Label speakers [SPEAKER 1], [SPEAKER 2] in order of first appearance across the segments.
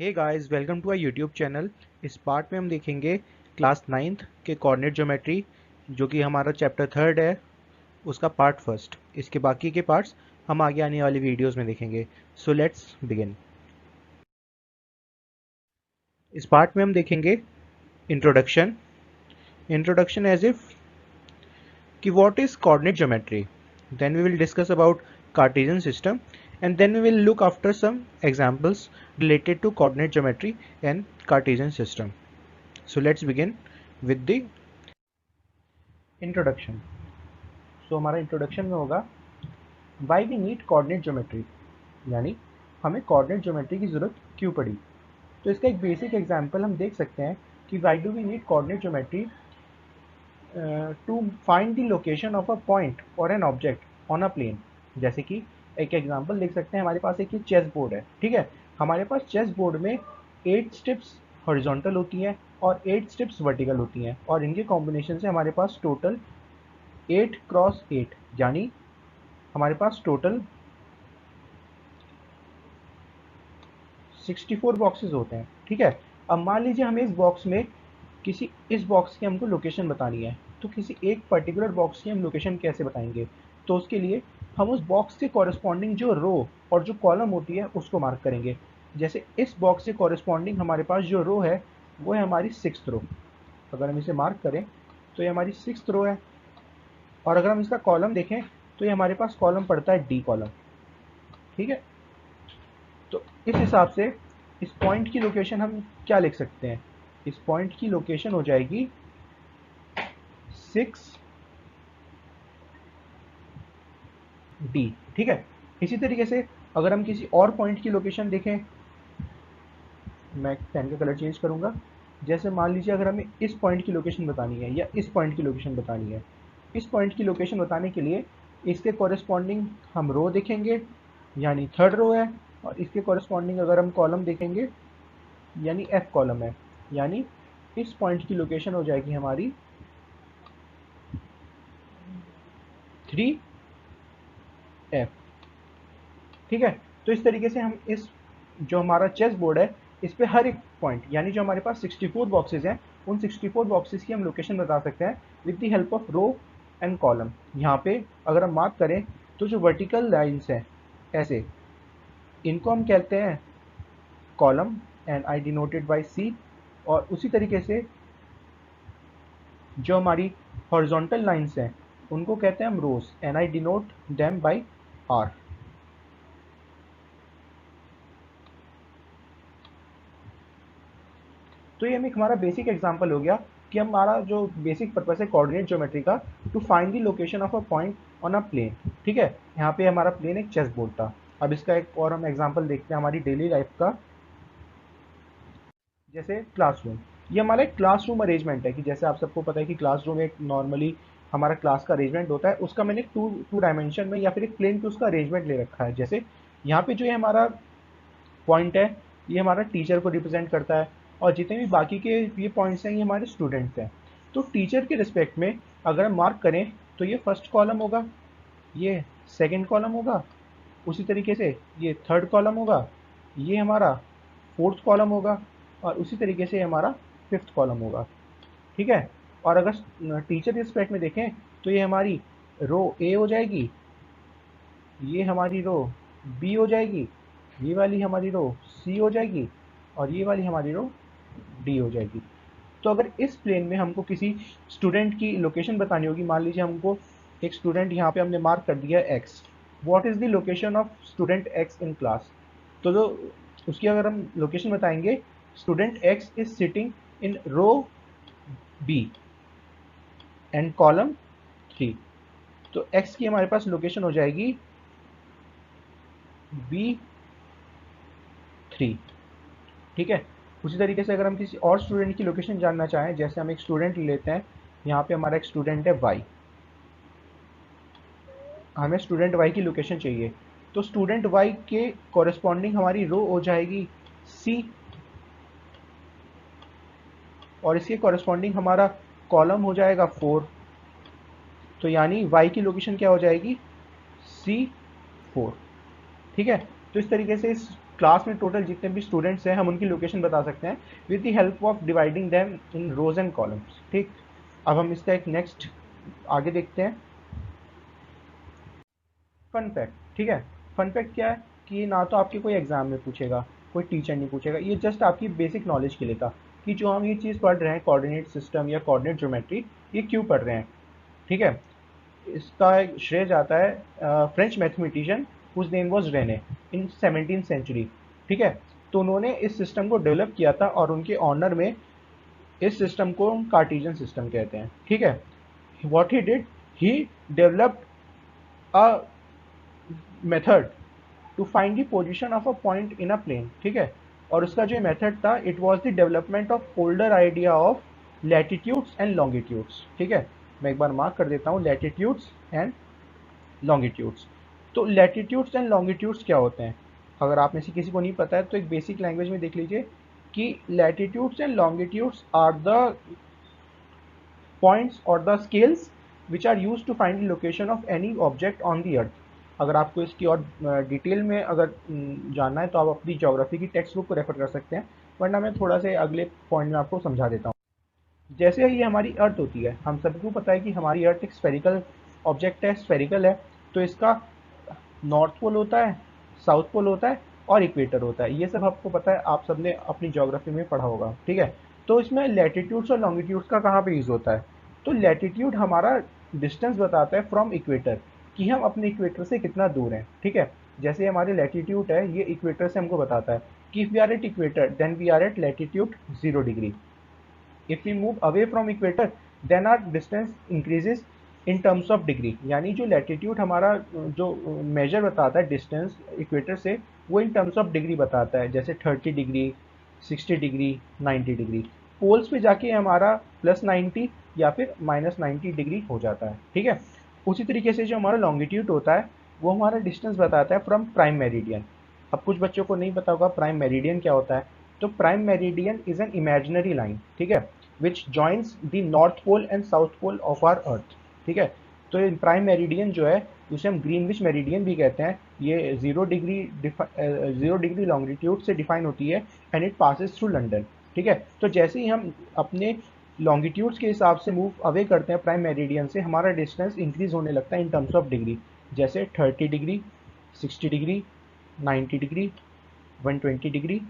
[SPEAKER 1] Hey guys, welcome to our YouTube channel. इस part में हम देखेंगे क्लास 9th के कोऑर्डिनेट ज्योमेट्री, जो कि हमारा चैप्टर 3 है, उसका पार्ट फर्स्ट। इसके बाकी के पार्ट्स हम आगे आने वाली वीडियोस में देखेंगे। So let's begin. इस पार्ट में हम देखेंगे इंट्रोडक्शन। इंट्रोडक्शन एज इफ कि what is coordinate geometry, then we will discuss about Cartesian system, and then we will look after some examples related to coordinate geometry and Cartesian system. So let's begin with the introduction. So हमारा introduction में होगा why we need coordinate geometry, यानी हमें coordinate geometry की ज़रूरत क्यों पड़ी। तो इसका एक बेसिक एग्जांपल हम देख सकते हैं कि why do we need coordinate geometry to find the location of a point or an object on a plane। जैसे कि एक एग्जांपल देख सकते हैं, हमारे पास एक चेस बोर्ड है, ठीक है। हमारे पास चेस बोर्ड में 8 स्टेप्स हॉरिजॉन्टल होती हैं और 8 स्टेप्स वर्टिकल होती हैं, और इनके कॉम्बिनेशन से हमारे पास टोटल 8 क्रॉस 8 यानी हमारे पास टोटल 64 बॉक्सेस होते हैं, ठीक है। अब मान लीजिए हमें इस बॉक्स की हमको लोकेशन बतानी है, तो किसी एक पर्टिकुलर बॉक्स की हम लोकेशन कैसे बताएंगे। तो उसके लिए हम उस बॉक्स के कॉरस्पॉन्डिंग जो रो और जो कॉलम होती है उसको मार्क करेंगे। जैसे इस बॉक्स से कॉरस्पॉन्डिंग हमारे पास जो रो है वो है हमारी 6th रो। अगर हम इसे मार्क करें तो ये हमारी 6th रो है, और अगर हम इसका कॉलम देखें तो ये हमारे पास कॉलम पड़ता है डी कॉलम, ठीक है। तो इस हिसाब से इस पॉइंट की लोकेशन हम क्या लिख सकते हैं, इस पॉइंट की लोकेशन हो जाएगी 6D, ठीक है। इसी तरीके से अगर हम किसी और पॉइंट की लोकेशन देखें, मैं पेन का कलर चेंज करूंगा। जैसे मान लीजिए अगर हमें इस पॉइंट की लोकेशन बतानी है या इस पॉइंट की लोकेशन बतानी है, इस पॉइंट की लोकेशन बताने के लिए इसके कॉरेस्पॉन्डिंग हम रो देखेंगे, यानी 3rd रो है, और इसके कॉरेस्पॉन्डिंग अगर हम कॉलम देखेंगे यानी F कॉलम है, यानी इस पॉइंट की लोकेशन हो जाएगी हमारी 3F, ठीक है। तो इस तरीके से हम इस जो हमारा चेस बोर्ड है इस पे हर एक पॉइंट, यानी जो हमारे पास 64 बॉक्सेस हैं, उन 64 बॉक्सेस की हम लोकेशन बता सकते हैं with the help of row and column. यहाँ पे अगर हम बात करें तो जो वर्टिकल लाइंस हैं ऐसे, इनको हम कहते हैं column and I denoted by C, और उसी तरीके से जो हमारी हॉरिजॉन्टल लाइंस हैं उनको कहते हैं हम rows and I denote them by R। तो ये हमारा बेसिक एग्जांपल हो गया कि हमारा जो बेसिक पर्पस है कोऑर्डिनेट ज्योमेट्री का, to find the location of a point on a plane, ठीक है। यहाँ पे हमारा प्लेन एक चेस बोर्ड था। अब इसका एक और हम एग्जांपल देखते हैं हमारी डेली लाइफ का। जैसे क्लासरूम, ये हमारा एक क्लासरूम अरेंजमेंट है कि जैसे आप सबको पता है कि क्लासरूम एक नॉर्मली हमारा क्लास का अरेंजमेंट होता है, उसका मैंने टू डायमेंशन में या फिर एक प्लेन पे उसका अरेंजमेंट ले रखा है। जैसे यहाँ पे जो है हमारा पॉइंट है, ये हमारा टीचर को रिप्रेजेंट करता है, और जितने भी बाकी के ये पॉइंट्स हैं ये हमारे स्टूडेंट्स हैं। तो टीचर के रिस्पेक्ट में अगर हम मार्क करें तो ये फर्स्ट कॉलम होगा, ये सेकंड कॉलम होगा, उसी तरीके से ये थर्ड कॉलम होगा, ये हमारा फोर्थ कॉलम होगा, और उसी तरीके से हमारा फिफ्थ कॉलम होगा, ठीक है। और अगर टीचर के रिस्पेक्ट में देखें तो ये हमारी रो ए हो जाएगी, ये हमारी रो बी हो जाएगी, ये वाली हमारी रो सी हो जाएगी, और ये वाली हमारी रो डी हो जाएगी। तो अगर इस प्लेन में हमको किसी स्टूडेंट की लोकेशन बतानी होगी, मान लीजिए हमको एक स्टूडेंट यहाँ पे हमने मार्क कर दिया है x, what is the location of student x in class. तो जो उसकी अगर हम लोकेशन बताएंगे, student x is sitting in row B and column 3। तो एक्स की हमारे पास लोकेशन हो जाएगी B3, ठीक है। उसी तरीके से अगर हम किसी और स्टूडेंट की लोकेशन जानना चाहें, जैसे हम एक स्टूडेंट लेते हैं, यहाँ पे हमारा एक स्टूडेंट है वाई, हमें स्टूडेंट वाई की लोकेशन चाहिए, तो स्टूडेंट वाई के कॉरेस्पॉन्डिंग हमारी रो हो जाएगी सी, और इसके कॉरेस्पॉन्डिंग हमारा कॉलम हो जाएगा 4। तो यानी वाई की लोकेशन क्या हो जाएगी C4, ठीक है। तो इस तरीके से इस क्लास में टोटल जितने भी स्टूडेंट्स हैं हम उनकी लोकेशन बता सकते हैं with the help of dividing them in rows and columns. ठीक, अब हम इसका एक नेक्स्ट आगे देखते हैं, फन फैक्ट। ठीक है, फन फैक्ट क्या है कि ये ना तो आपके कोई एग्जाम में पूछेगा, कोई टीचर नहीं पूछेगा, ये जस्ट आपकी बेसिक नॉलेज के लिए था कि जो हम ये चीज़ पढ़ रहे हैं कोऑर्डिनेट सिस्टम या कोऑर्डिनेट ज्योमेट्री, ये क्यों पढ़ रहे हैं। ठीक है, इसका एक श्रेय जाता है French mathematician whose name was Rene in 17th century. ठीक है, तो उन्होंने इस सिस्टम को डेवलप किया था और उनके ऑनर में इस सिस्टम को हम कार्टेशियन सिस्टम कहते हैं। ठीक है, what he did, he developed a method to find the position of a point in a plane. ठीक है, और उसका जो मेथड था it was the development of older idea of latitudes and longitudes. ठीक है, मैं एक बार मार्क कर देता हूँ, लैटिट्यूड्स एंड लॉन्गिट्यूड्स। तो लैटिट्यूड्स एंड लॉन्गिट्यूड्स क्या होते हैं, अगर आप में से किसी को नहीं पता है तो एक बेसिक लैंग्वेज में देख लीजिए कि latitudes and longitudes are the points और the scales which are use to find the location of any object on the earth. अगर आपको इसकी और डिटेल में अगर जानना है तो आप अपनी ज्योग्राफी की टेक्स्ट बुक को रेफर कर सकते हैं, वरना मैं थोड़ा से अगले पॉइंट में आपको समझा देता हूँ। जैसे ये हमारी अर्थ होती है, हम सबको पता है कि हमारी अर्थ एक स्फेरिकल ऑब्जेक्ट है, स्फेरिकल है, तो इसका नॉर्थ पोल होता है, साउथ पोल होता है और इक्वेटर होता है। ये सब आपको पता है, आप सबने अपनी ज्योग्राफी में पढ़ा होगा। ठीक है, तो इसमें लैटिट्यूड्स और लॉन्गिट्यूड्स का कहाँ पे यूज़ होता है, तो लैटिट्यूड हमारा डिस्टेंस बताता है फ्रॉम इक्वेटर कि हम अपने इक्वेटर से कितना दूर हैं। ठीक है, जैसे हमारे लैटिट्यूड है ये इक्वेटर से हमको बताता है कि if we are at equator then we are at latitude 0 degree. if we move away from equator then our distance increases in terms of degree, यानी जो लैटिट्यूड हमारा जो मेजर बताता है डिस्टेंस इक्वेटर से, वो इन टर्म्स ऑफ डिग्री बताता है, जैसे 30 डिग्री, 60 डिग्री, 90 डिग्री। पोल्स पे जाके हमारा +90 या फिर -90 डिग्री हो जाता है। ठीक है, उसी तरीके से जो हमारा लॉन्गिट्यूड होता है वो हमारा डिस्टेंस बताता है फ्रॉम प्राइम मेरिडियन। अब कुछ बच्चों को नहीं पता होगा प्राइम मेरिडियन क्या होता है, तो prime meridian is an imaginary line. ठीक है, which joins the north pole and south pole of our earth. ठीक है, तो ये प्राइम मेरिडियन जो है उसे हम ग्रीनविच मेरिडियन भी कहते हैं। ये 0 डिग्री लॉन्गिट्यूड से डिफाइन होती है and it passes through London. ठीक है, तो जैसे ही हम अपने लॉन्गिट्यूड्स के हिसाब से मूव अवे करते हैं प्राइम मेरिडियन से, हमारा डिस्टेंस इंक्रीज होने लगता है इन टर्म्स ऑफ डिग्री, जैसे 30 degree, 60 degree, 90 degree, 120 degree,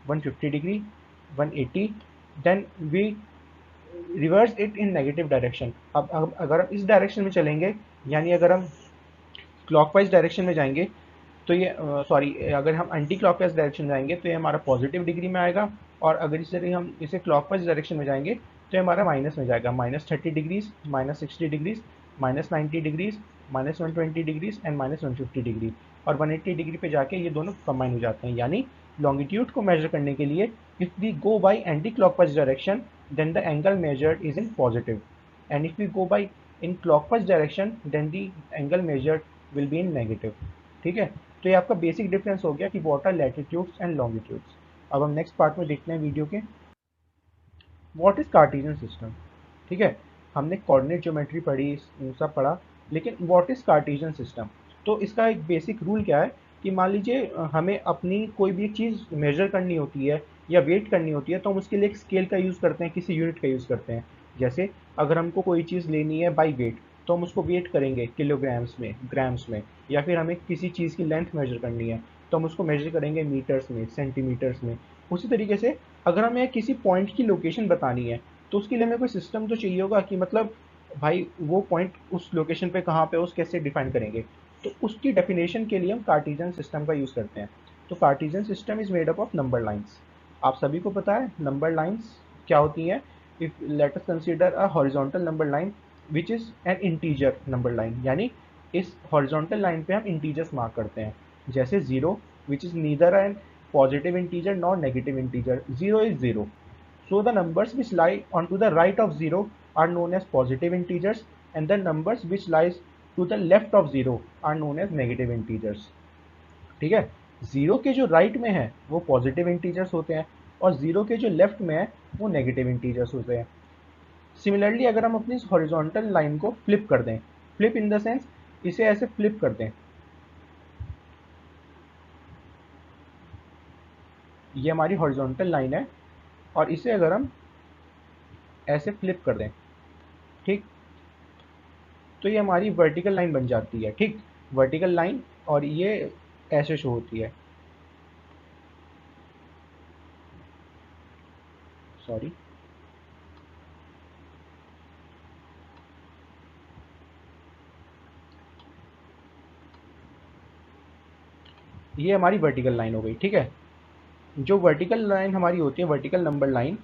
[SPEAKER 1] 150 degree, 180, then we reverse it in negative direction. अब अगर हम इस डायरेक्शन में चलेंगे, यानी अगर हम क्लॉकवाइज डायरेक्शन में जाएंगे तो ये सॉरी अगर हम एंटी क्लॉकवाइज डायरेक्शन जाएंगे तो ये हमारा पॉजिटिव डिग्री में आएगा, और अगर इस तरह हम इसे क्लॉकवाइज डायरेक्शन में जाएंगे तो ये हमारा माइनस में जाएगा, -30 degrees, -60 degrees, -90 degrees, -120 degrees and -150 degree, और 180 डिग्री पे जाके ये दोनों कंबाइन हो जाते हैं। यानी लॉन्गिट्यूड को मेजर करने के लिए if we go by anticlockwise direction then the angle measured is in positive, and if we go by in clockwise direction then the angle measured will be in negative. ठीक है, तो ये आपका basic difference हो गया कि what are latitudes and longitudes. अब हम नेक्स्ट पार्ट में देखते हैं वीडियो के, व्हाट इज कार्टेशियन सिस्टम। ठीक है, हमने कोऑर्डिनेट ज्योमेट्री पढ़ी, सब पढ़ा, लेकिन व्हाट इज कार्टेशियन सिस्टम। तो इसका एक बेसिक रूल क्या है कि मान लीजिए हमें अपनी कोई भी चीज़ मेजर करनी होती है या वेट करनी होती है तो हम उसके लिए एक स्केल का यूज़ करते हैं, किसी यूनिट का यूज़ करते हैं। जैसे अगर हमको कोई चीज़ लेनी है बाई वेट तो हम उसको वेट करेंगे किलोग्राम्स में, ग्राम्स में, या फिर हमें किसी चीज़ की लेंथ मेजर करनी है तो हम उसको मेजर करेंगे मीटर्स में, सेंटीमीटर्स में। उसी तरीके से अगर हमें किसी पॉइंट की लोकेशन बतानी है तो उसके लिए हमें कोई सिस्टम तो चाहिए होगा कि मतलब भाई वो पॉइंट उस लोकेशन पे कहाँ पे, उस कैसे डिफाइन करेंगे, तो उसकी डेफिनेशन के लिए हम कार्टेशियन सिस्टम का यूज़ करते हैं। तो Cartesian system is made up of number lines. आप सभी को पता है नंबर लाइंस क्या होती हैं। If let us consider a horizontal number line which is an integer number line, यानी इस हॉरिजॉन्टल लाइन पे हम इंटीजर्स मार्क करते हैं, जैसे 0 which is neither an positive integer nor negative integer, 0 is 0. So the numbers which lie onto the right of 0 are known as positive integers and the numbers which lies to the left of 0 are known as negative integers. ठीक है, 0 के जो right में है वो positive integers होते हैं और 0 के जो लेफ्ट में है वो नेगेटिव इंटीजर्स होते हैं। सिमिलरली अगर हम अपनी हॉरिजॉन्टल लाइन को फ्लिप कर दें, फ्लिप इन द सेंस इसे ऐसे फ्लिप कर दें, ये हमारी हॉरिजॉन्टल लाइन है, और इसे अगर हम ऐसे फ्लिप कर दें, ठीक, तो ये हमारी वर्टिकल लाइन बन जाती है, ठीक, वर्टिकल लाइन, और ये ऐसे शो होती है, सॉरी, ये हमारी वर्टिकल लाइन हो गई, ठीक है। जो वर्टिकल लाइन हमारी होती है, वर्टिकल नंबर लाइन,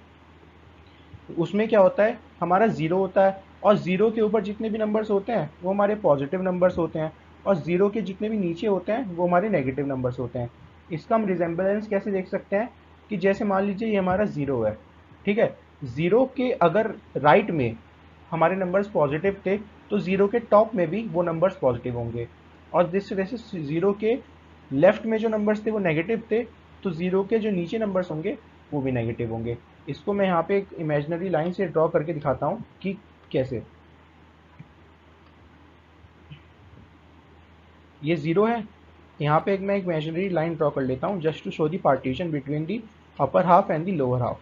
[SPEAKER 1] उसमें क्या होता है, हमारा ज़ीरो होता है, और ज़ीरो के ऊपर जितने भी नंबर्स होते हैं वो हमारे पॉजिटिव नंबर्स होते हैं, और ज़ीरो के जितने भी नीचे होते हैं वो हमारे नेगेटिव नंबर्स होते हैं। इसका हम रिजेंबलेंस कैसे देख सकते हैं, कि जैसे मान लीजिए ये हमारा ज़ीरो है, ठीक है, ज़ीरो के अगर राइट में हमारे नंबर्स पॉजिटिव थे, तो ज़ीरो के टॉप में भी वो नंबर्स पॉजिटिव होंगे, और जिस तरह से ज़ीरो के लेफ्ट में जो नंबर्स थे वो नेगेटिव थे, तो ज़ीरो के जो नीचे नंबर्स होंगे वो भी नेगेटिव होंगे। इसको मैं यहाँ पे एक इमेजिनरी लाइन से ड्रॉ करके दिखाता हूँ कि कैसे। ये ज़ीरो है, यहाँ पे एक मैं एक इमेजिनरी लाइन ड्रॉ कर लेता हूँ just to show the partition between the upper half and the lower half.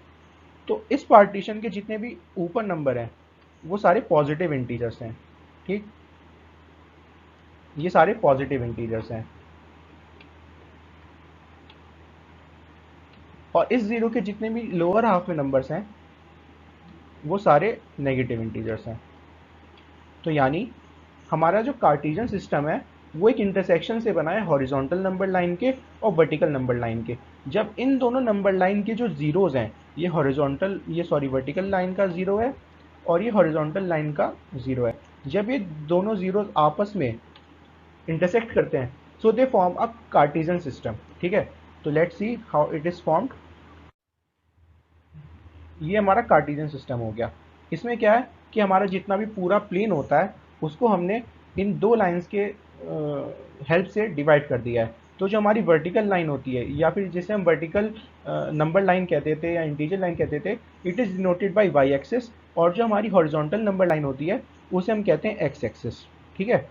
[SPEAKER 1] तो इस पार्टीशन के जितने भी ऊपर नंबर हैं वो सारे पॉजिटिव इंटीजर्स हैं, ठीक, ये सारे पॉजिटिव इंटीजर्स हैं, और इस ज़ीरो के जितने भी लोअर हाफ में नंबर्स हैं वो सारे नेगेटिव इंटीजर्स हैं। तो यानी हमारा जो कार्टेशियन सिस्टम है वो एक इंटरसेक्शन से बना है हॉरिजॉन्टल नंबर लाइन के और वर्टिकल नंबर लाइन के। जब इन दोनों नंबर लाइन के जो ज़ीरोज़ हैं, ये सॉरी वर्टिकल लाइन का ज़ीरो है और ये हॉरिजॉन्टल लाइन का ज़ीरो है, जब ये दोनों ज़ीरोज़ आपस में इंटरसेक्ट करते हैं, so they form a Cartesian system, ठीक है। तो let's see how it is formed. ये हमारा कार्टेशियन सिस्टम हो गया। इसमें क्या है कि हमारा जितना भी पूरा प्लेन होता है उसको हमने इन दो लाइंस के हेल्प से डिवाइड कर दिया है। तो जो हमारी वर्टिकल लाइन होती है, या फिर जिसे हम वर्टिकल नंबर लाइन कहते थे या इंटीजर लाइन कहते थे, it is denoted by y axis, और जो हमारी हॉरिजॉन्टल नंबर लाइन होती है उसे हम कहते हैं एक्स एक्सिस, ठीक है।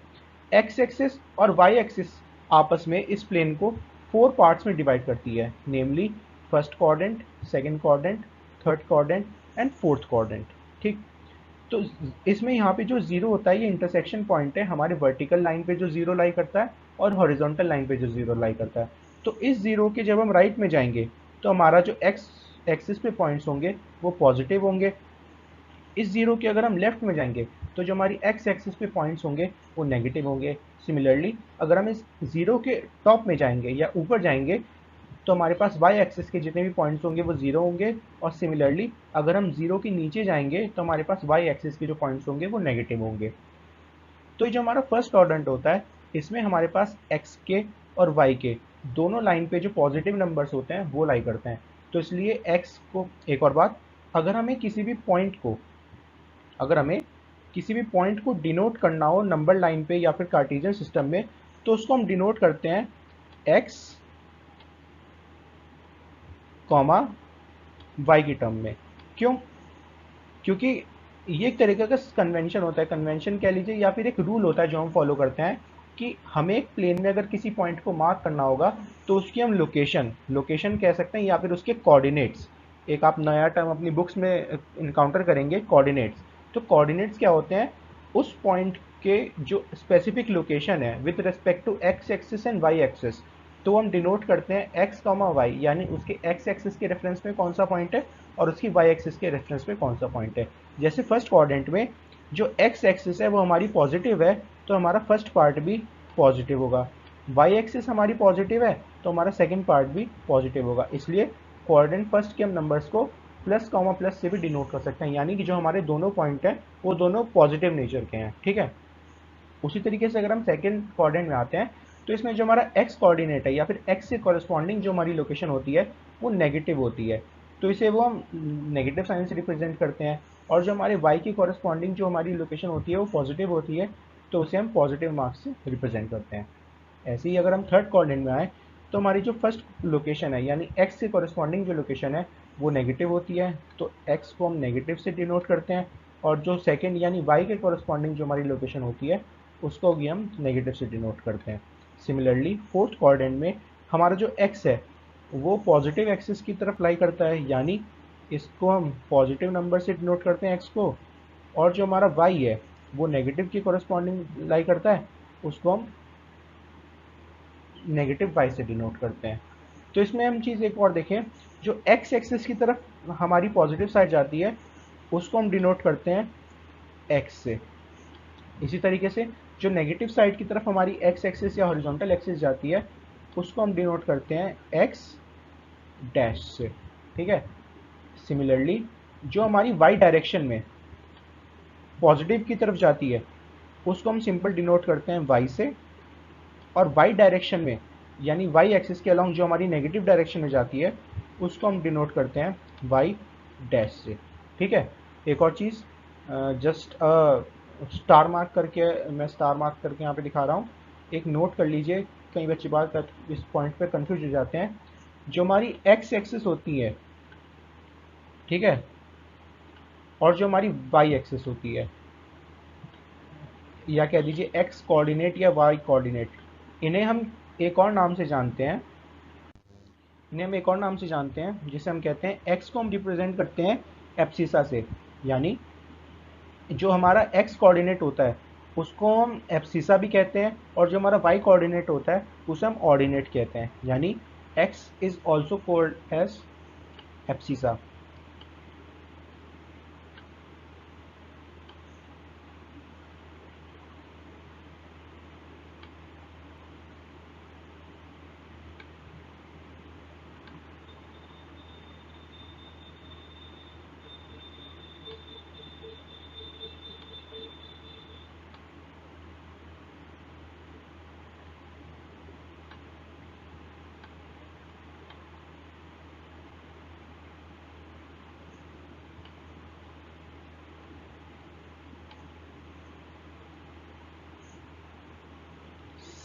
[SPEAKER 1] एक्स एक्सिस और वाई एक्सिस आपस में इस प्लेन को 4 पार्ट्स में डिवाइड करती है, namely first quadrant, second quadrant, third quadrant and fourth quadrant, ठीक। तो इसमें यहाँ पे जो ज़ीरो होता है ये इंटरसेक्शन पॉइंट है हमारे वर्टिकल लाइन पे जो ज़ीरो लाई करता है और हॉरिजॉन्टल लाइन पे जो ज़ीरो लाई करता है। तो इस ज़ीरो के जब हम राइट में जाएंगे तो हमारा जो एक्स एक्सिस पे पॉइंट्स होंगे वो पॉजिटिव होंगे। इस ज़ीरो के अगर हम लेफ्ट में जाएंगे तो जो हमारी एक्स एक्सिस पे पॉइंट्स होंगे वो नेगेटिव होंगे। सिमिलरली अगर हम इस ज़ीरो के टॉप में जाएंगे या ऊपर जाएंगे तो हमारे पास वाई एक्सिस के जितने भी पॉइंट्स होंगे वो ज़ीरो होंगे, और सिमिलरली अगर हम ज़ीरो के नीचे जाएंगे तो हमारे पास वाई एक्सिस के जो पॉइंट्स होंगे वो नेगेटिव होंगे। तो ये जो हमारा फर्स्ट क्वाड्रेंट होता है इसमें हमारे पास एक्स के और वाई के दोनों लाइन पे जो पॉजिटिव नंबर्स होते हैं वो लाई करते हैं। तो इसलिए एक्स को, एक और बात, अगर हमें किसी भी पॉइंट को अगर हमें किसी भी पॉइंट को डिनोट करना हो नंबर लाइन पे या फिर कार्टेशियन सिस्टम में, तो उसको हम डिनोट करते हैं एक्स कॉमा वाई की टर्म में। क्यों? क्योंकि ये एक तरीके का कन्वेंशन होता है, कन्वेंशन कह लीजिए या फिर एक रूल होता है जो हम फॉलो करते हैं कि हमें एक प्लेन में अगर किसी पॉइंट को मार्क करना होगा तो उसकी हम लोकेशन लोकेशन कह सकते हैं, या फिर उसके कोऑर्डिनेट्स, एक आप नया टर्म अपनी बुक्स में इनकाउंटर करेंगे, कोऑर्डिनेट्स। तो कोऑर्डिनेट्स क्या होते हैं? उस पॉइंट के जो स्पेसिफिक लोकेशन है with respect to x axis and y axis, तो हम डिनोट करते हैं एक्स कॉमा वाई, यानी उसके एक्स एक्सिस के रेफरेंस में कौन सा पॉइंट है और उसकी वाई एक्सिस के रेफरेंस में कौन सा पॉइंट है। जैसे फर्स्ट क्वाड्रेंट में जो एक्स एक्सिस है वो हमारी पॉजिटिव है, तो हमारा फर्स्ट पार्ट भी पॉजिटिव होगा। वाई एक्सिस हमारी पॉजिटिव है तो हमारा सेकंड पार्ट भी पॉजिटिव होगा। इसलिए क्वाड्रेंट फर्स्ट के हम नंबर्स को प्लस कॉमा प्लस से भी डिनोट कर सकते हैं, यानी कि जो हमारे दोनों पॉइंट हैं वो दोनों पॉजिटिव नेचर के हैं, ठीक है। उसी तरीके से अगर हम सेकंड क्वाड्रेंट में आते हैं तो इसमें जो हमारा एक्स कोऑर्डिनेट है या फिर एक्स से कॉरस्पॉन्डिंग जो हमारी लोकेशन होती है वो नेगेटिव होती है, तो इसे वो हम नेगेटिव साइन से रिप्रेजेंट करते हैं। और जो हमारे वाई की कॉरस्पॉन्डिंग जो हमारी लोकेशन होती है वो पॉजिटिव होती है, तो उसे हम पॉजिटिव मार्क्स से रिप्रेजेंट करते हैं। ऐसे ही अगर हम थर्ड क्वाड्रेंट में आए तो हमारी जो फर्स्ट लोकेशन है यानी एक्स से कॉरस्पॉन्डिंग जो लोकेशन है वो नेगेटिव होती है, तो एक्स को हम नेगेटिव से डिनोट करते हैं। और जो सेकंड यानी वाई के कॉरस्पॉन्डिंग जो हमारी लोकेशन होती है उसको भी हम नेगेटिव से डिनोट करते हैं। सिमिलरली फोर्थ क्वाड्रेंट में हमारा जो एक्स है वो पॉजिटिव एक्सिस की तरफ लाई करता है, यानी इसको हम पॉजिटिव नंबर से डिनोट करते हैं एक्स को, और जो हमारा वाई है वो नेगेटिव की कोरस्पॉन्डिंग लाई करता है, उसको हम नेगेटिव वाई से डिनोट करते हैं। तो इसमें हम चीज़ एक और देखें, जो एक्स एक्सिस की तरफ हमारी पॉजिटिव साइड जाती है उसको हम डिनोट करते हैं एक्स से। इसी तरीके से जो नेगेटिव साइड की तरफ हमारी एक्स एक्सिस या हॉरिजॉन्टल एक्सिस जाती है उसको हम डिनोट करते हैं एक्स डैश से। ठीक है। सिमिलरली जो हमारी वाई डायरेक्शन में पॉजिटिव की तरफ जाती है उसको हम सिंपल डिनोट करते हैं वाई से, और वाई डायरेक्शन में यानी वाई एक्सिस के अलोंग जो हमारी नेगेटिव डायरेक्शन में जाती है उसको हम डिनोट करते हैं वाई डैश से। ठीक है। एक और चीज़, जस्ट स्टार मार्क करके, मैं स्टार मार्क करके यहाँ पे दिखा रहा हूँ, एक नोट कर लीजिए, कई बच्चे बात इस पॉइंट पे कंफ्यूज हो जाते हैं। जो हमारी एक्स एक्सिस होती है, ठीक है, और जो हमारी वाई एक्सिस होती है, या कह दीजिए एक्स कोऑर्डिनेट या वाई कोऑर्डिनेट, इन्हें हम एक और नाम से जानते हैं, इन्हें हम एक और नाम से जानते हैं जिसे हम कहते हैं, एक्स को हम रिप्रेजेंट करते हैं एब्सिसा से, यानी जो हमारा एक्स कोऑर्डिनेट होता है उसको हम एब्सिसा भी कहते हैं, और जो हमारा वाई कोऑर्डिनेट होता है उसे हम ऑर्डिनेट कहते हैं, यानी x is also called as abscissa.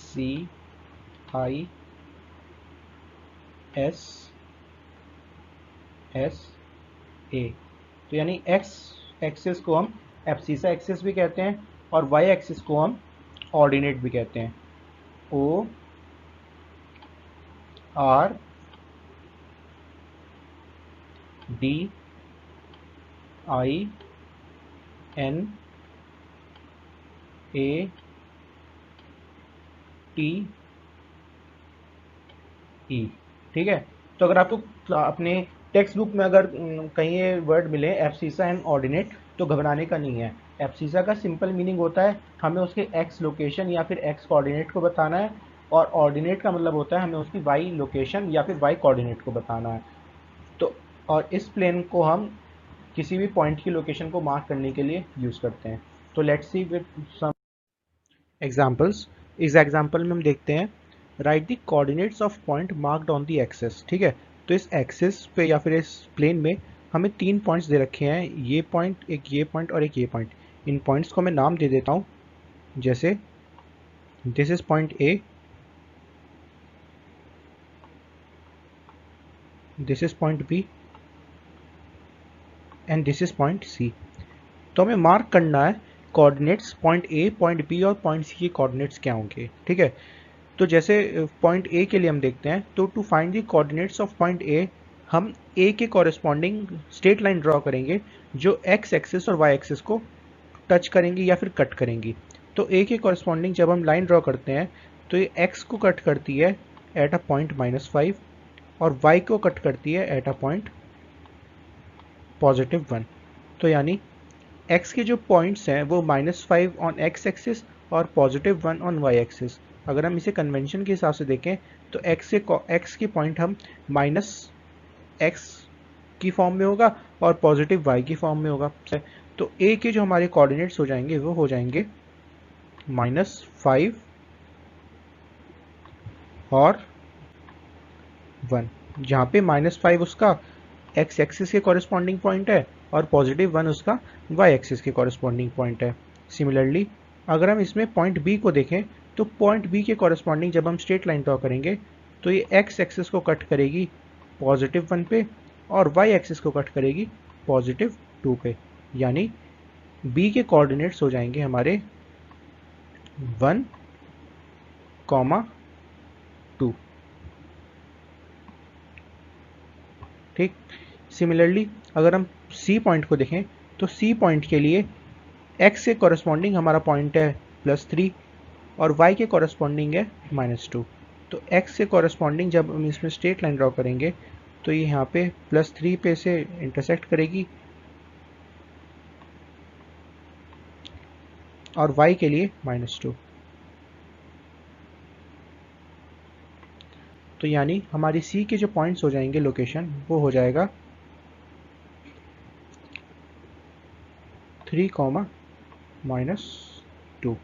[SPEAKER 1] C I S S A, तो यानी एक्स एक्सिस को हम एब्सिसा एक्सिस भी कहते हैं और वाई एक्सिस को हम ऑर्डिनेट भी कहते हैं। O R D I N A T E. ठीक है। तो अगर आपको अपने टेक्स्ट बुक में अगर कहीं ये वर्ड मिले एब्सिसा एंड ऑर्डिनेट, तो घबराने का नहीं है। एब्सिसा का सिंपल मीनिंग होता है हमें उसके एक्स लोकेशन या फिर एक्स कोऑर्डिनेट को बताना है, और ऑर्डिनेट का मतलब होता है हमें उसकी वाई लोकेशन या फिर वाई कोऑर्डिनेट को बताना है। तो और इस प्लेन को हम किसी भी पॉइंट की लोकेशन को मार्क करने के लिए यूज़ करते हैं। तो let's see with some examples. इस एग्जाम्पल में हम देखते हैं, right the coordinates of point marked on the axes. ठीक है। तो इस एक्सेस पे या फिर इस प्लेन में हमें 3 पॉइंट्स दे रखे हैं, ये पॉइंट, एक ये पॉइंट और एक ये पॉइंट। इन पॉइंट्स को मैं नाम दे देता हूँ, जैसे this is point A, this is point B and this is point C. तो हमें मार्क करना है coordinates point A, point B और पॉइंट सी के कोऑर्डिनेट्स क्या होंगे। ठीक है। तो जैसे पॉइंट ए के लिए हम देखते हैं, तो to find the coordinates of point A, हम ए के कॉरेस्पॉन्डिंग स्ट्रेट लाइन ड्रॉ करेंगे जो एक्स एक्सिस और वाई एक्सिस को टच करेंगी या फिर कट करेंगी। तो ए के कॉरेस्पॉन्डिंग जब हम लाइन ड्रॉ करते हैं तो ये एक्स को कट करती है एट अ पॉइंट -5 और वाई को कट करती है एट अ पॉइंट +1। तो यानी एक्स के जो पॉइंट्स हैं वो -5 ऑन एक्स एक्सिस और +1 ऑन वाई एक्सिस। अगर हम इसे कन्वेंशन के हिसाब से देखें तो एक्स के पॉइंट हम -x की फॉर्म में होगा और +y की फॉर्म में होगा। तो ए के जो हमारे कोऑर्डिनेट्स हो जाएंगे वो हो जाएंगे -5 और 1, जहाँ पे -5 उसका एक्स एक्सिस के कॉरेस्पॉन्डिंग पॉइंट है और +1 उसका वाई एक्सिस के कॉरेस्पॉन्डिंग पॉइंट है। सिमिलरली अगर हम इसमें पॉइंट बी को देखें तो पॉइंट बी के कॉरेस्पॉन्डिंग जब हम स्ट्रेट लाइन ड्रॉ करेंगे तो ये एक्स एक्सिस को कट करेगी +1 पे और वाई एक्सिस को कट करेगी +2 पे, यानी बी के कोऑर्डिनेट्स हो जाएंगे हमारे 1, 2। ठीक। सिमिलरली अगर हम सी पॉइंट को देखें तो सी पॉइंट के लिए एक्स के कॉरस्पॉन्डिंग हमारा पॉइंट है +3 और वाई के कॉरस्पॉन्डिंग है -2। तो एक्स के कॉरस्पॉन्डिंग जब हम इसमें स्ट्रेट लाइन ड्रॉ करेंगे तो ये यहाँ पे +3 पे से इंटरसेक्ट करेगी और y के लिए -2। तो यानी हमारी C के जो पॉइंट्स हो जाएंगे लोकेशन वो हो जाएगा 3, -2।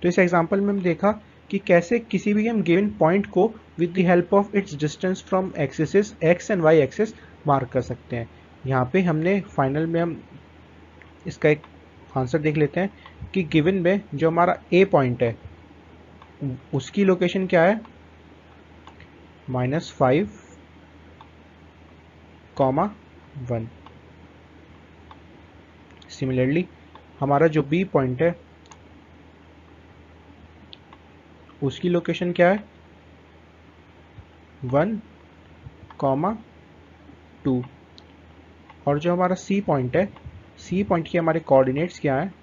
[SPEAKER 1] तो इस एग्जांपल में हम देखा कि कैसे किसी भी हम गिवन पॉइंट को with the help of its distance from axis x and y axis mark कर सकते हैं। यहाँ पे हमने फाइनल में हम इसका एक आंसर देख लेते हैं कि गिवन में जो हमारा A पॉइंट है उसकी लोकेशन क्या है -5, 1। सिमिलरली हमारा जो B पॉइंट है उसकी लोकेशन क्या है 1, 2। और जो हमारा C पॉइंट है, C पॉइंट के हमारे कोऑर्डिनेट्स क्या हैं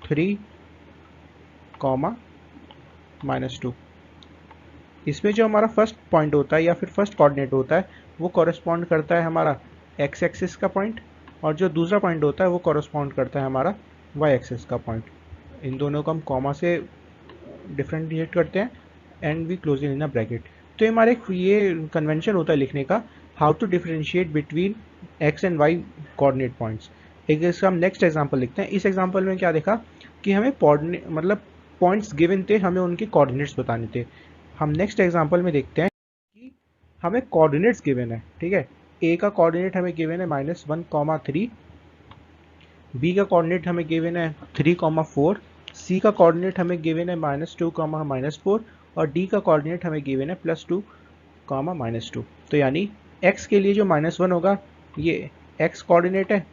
[SPEAKER 1] 3, -2। इसमें जो हमारा फर्स्ट पॉइंट होता है या फिर फर्स्ट कोऑर्डिनेट होता है वो कॉरेस्पॉन्ड करता है हमारा x एक्सिस का पॉइंट, और जो दूसरा पॉइंट होता है वो कॉरेस्पॉन्ड करता है हमारा y एक्सिस का पॉइंट। इन दोनों को हम कॉमा से डिफरेंशिएट करते हैं and we close in a bracket. तो ये हमारे ये कन्वेंशन होता है लिखने का, how to differentiate between x and y coordinate points. एक इसका हम नेक्स्ट एग्जांपल लिखते हैं। इस एग्जांपल में क्या देखा कि हमें मतलब पॉइंट्स गिवन थे, हमें उनके कोऑर्डिनेट्स बताने थे। हम नेक्स्ट एग्जांपल में देखते हैं कि हमें कोऑर्डिनेट्स गिवन है, ठीक है। ए का कोऑर्डिनेट हमें गिवन है -1, 3। बी का कोऑर्डिनेट हमें गिवन है 3, 4। सी का कोऑर्डिनेट हमें गिवन है -2, -4 और डी का कोऑर्डिनेट हमें गिवन है +2, -2। तो यानी x के लिए जो -1 होगा ये x कोऑर्डिनेट है,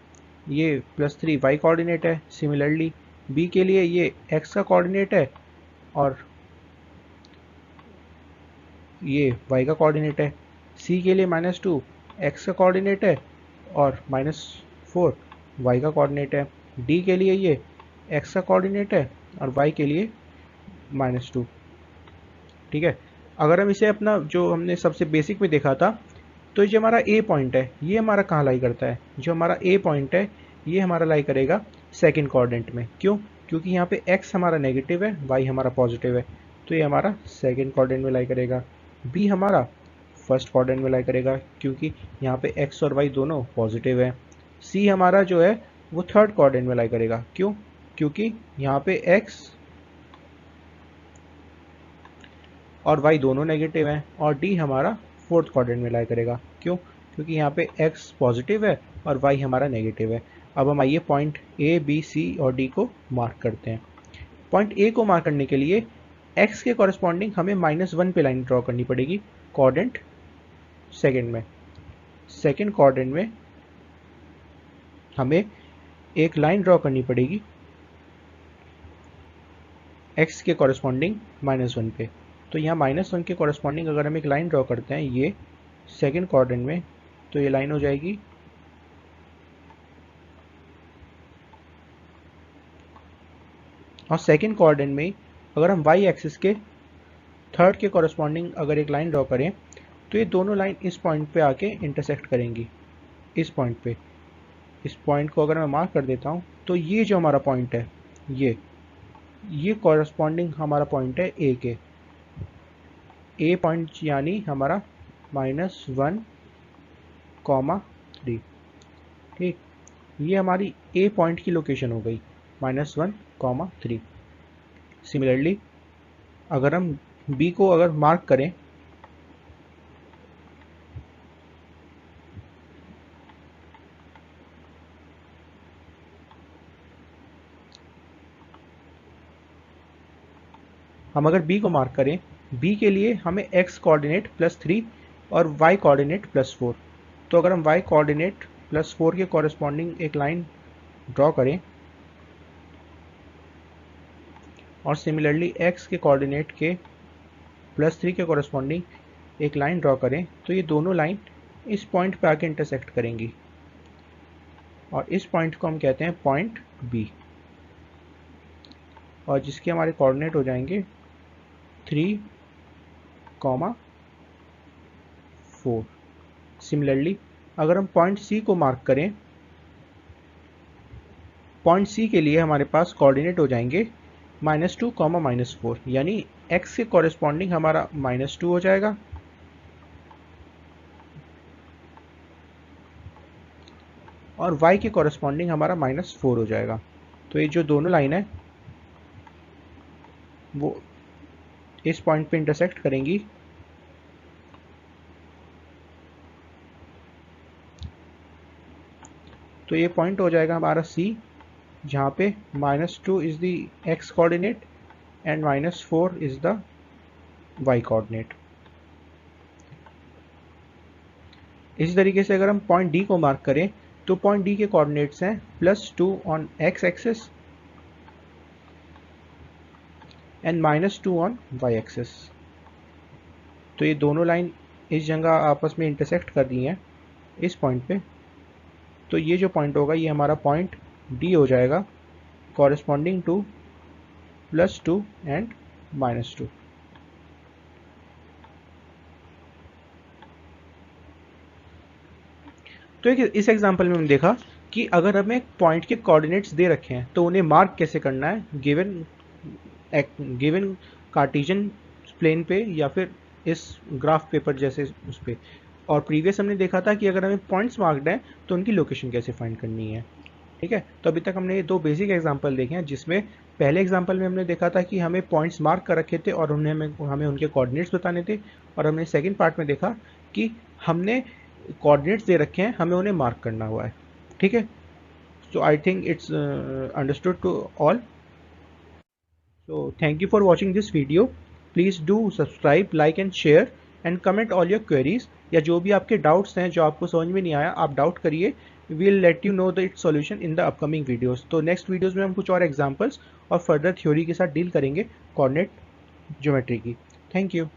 [SPEAKER 1] ये +3 y कोऑर्डिनेट है। सिमिलरली b के लिए ये x का कोऑर्डिनेट है और ये y का कोऑर्डिनेट है। c के लिए -2 x का कोऑर्डिनेट है और -4 y का कोऑर्डिनेट है। d के लिए ये x का कोऑर्डिनेट है और y के लिए -2। ठीक है। अगर हम इसे अपना जो हमने सबसे बेसिक में देखा था, तो ये हमारा a पॉइंट है, ये हमारा कहाँ लाई करता है, जो हमारा a पॉइंट है ये हमारा लाई करेगा सेकंड कोऑर्डिनेट में। क्यों? क्योंकि यहाँ पे x हमारा नेगेटिव है, y हमारा पॉजिटिव है, तो ये हमारा सेकंड कोऑर्डिनेट में लाई करेगा। b हमारा फर्स्ट कोऑर्डिनेट में लाई करेगा क्योंकि यहाँ पे x और y दोनों पॉजिटिव है। c हमारा जो है वो थर्ड कोऑर्डिनेट में लाई करेगा। क्यों? क्योंकि यहाँ पे x और y दोनों नेगेटिव हैं, और d हमारा फोर्थ क्वाड्रेंट में लाई करेगा। क्यों? क्योंकि यहाँ पे x पॉजिटिव है और y हमारा नेगेटिव है। अब हम आइए पॉइंट a, b, c और d को मार्क करते हैं। पॉइंट a को मार्क करने के लिए x के कॉरस्पॉन्डिंग हमें -1 पे लाइन ड्रॉ करनी पड़ेगी क्वाड्रेंट सेकेंड में। सेकेंड क्वाड्रेंट में हमें एक लाइन ड्रॉ करनी पड़ेगी x के कॉरस्पॉन्डिंग -1 पे। तो यहाँ -1 के कॉरस्पॉन्डिंग अगर हम एक लाइन ड्रॉ करते हैं ये सेकेंड क्वाड्रेंट में, तो ये लाइन हो जाएगी और सेकेंड क्वाड्रेंट में अगर हम y एक्सिस के थर्ड के कॉरस्पॉन्डिंग अगर एक लाइन ड्रॉ करें तो ये दोनों लाइन इस पॉइंट पे आके इंटरसेक्ट करेंगी। इस पॉइंट पे, इस पॉइंट को अगर मैं मार्क कर देता हूँ तो ये जो हमारा पॉइंट है ये कॉरस्पॉन्डिंग हमारा पॉइंट है a के। a पॉइंट यानी हमारा -1, 3। ठीक, ये हमारी a पॉइंट की लोकेशन हो गई -1, 3। सिमिलरली अगर हम b को अगर मार्क करें b के लिए हमें x कोऑर्डिनेट +3 और y कोऑर्डिनेट +4। तो अगर हम y कोऑर्डिनेट +4 के कॉरस्पॉन्डिंग एक लाइन ड्रॉ करें और सिमिलरली x के कोऑर्डिनेट के +3 के कॉरस्पॉन्डिंग एक लाइन ड्रॉ करें तो ये दोनों लाइन इस पॉइंट पे आके इंटरसेक्ट करेंगी और इस पॉइंट को हम कहते हैं पॉइंट बी, और जिसके हमारे कोऑर्डिनेट हो जाएंगे 3, 4। सिमिलरली अगर हम पॉइंट सी को मार्क करें, पॉइंट सी के लिए हमारे पास कोऑर्डिनेट हो जाएंगे -2, -4, यानी x के कॉरेस्पॉन्डिंग हमारा -2 हो जाएगा और y के कॉरेस्पॉन्डिंग हमारा -4 हो जाएगा। तो ये जो दोनों लाइन है वो इस पॉइंट पे इंटरसेक्ट करेंगी तो ये पॉइंट हो जाएगा हमारा C, जहाँ पे -2 is the x coordinate and -4 is the y coordinate. इसी तरीके से अगर हम पॉइंट D को मार्क करें तो पॉइंट D के कोऑर्डिनेट्स हैं +2 on x axis and -2 on y axis. तो ये दोनों लाइन इस जगह आपस में इंटरसेक्ट कर दी हैं इस पॉइंट पे। तो ये जो पॉइंट होगा ये हमारा पॉइंट D हो जाएगा, कॉरेस्पॉन्डिंग टू +2 एंड -2। तो इस एग्जांपल में हमने देखा कि अगर हमें पॉइंट के कोऑर्डिनेट्स दे रखे हैं तो उन्हें मार्क कैसे करना है गिवन कार्टेशियन प्लेन पे या फिर इस ग्राफ पेपर जैसे उस पे। और प्रीवियस हमने देखा था कि अगर हमें पॉइंट्स मार्क्ड हैं तो उनकी लोकेशन कैसे फाइंड करनी है। ठीक है, तो अभी तक हमने ये 2 बेसिक एग्जांपल देखे हैं, जिसमें पहले एग्जांपल में हमने देखा था कि हमें पॉइंट्स मार्क कर रखे थे और हमें उनके कोऑर्डिनेट्स बताने थे, और हमने सेकंड पार्ट में देखा कि हमने कोऑर्डिनेट्स दे रखे हैं, हमें उन्हें मार्क करना हुआ है। ठीक है, so I think it's understood to all. So thank you for watching this video. Please do subscribe, like and share and comment all your queries, या जो भी आपके डाउट्स हैं जो आपको समझ में नहीं आया आप डाउट करिए, we'll let you know the its solution in the upcoming videos। तो नेक्स्ट वीडियोस में हम कुछ और एग्जांपल्स और फर्दर थ्योरी के साथ डील करेंगे कोऑर्डिनेट ज्योमेट्री की। Thank you.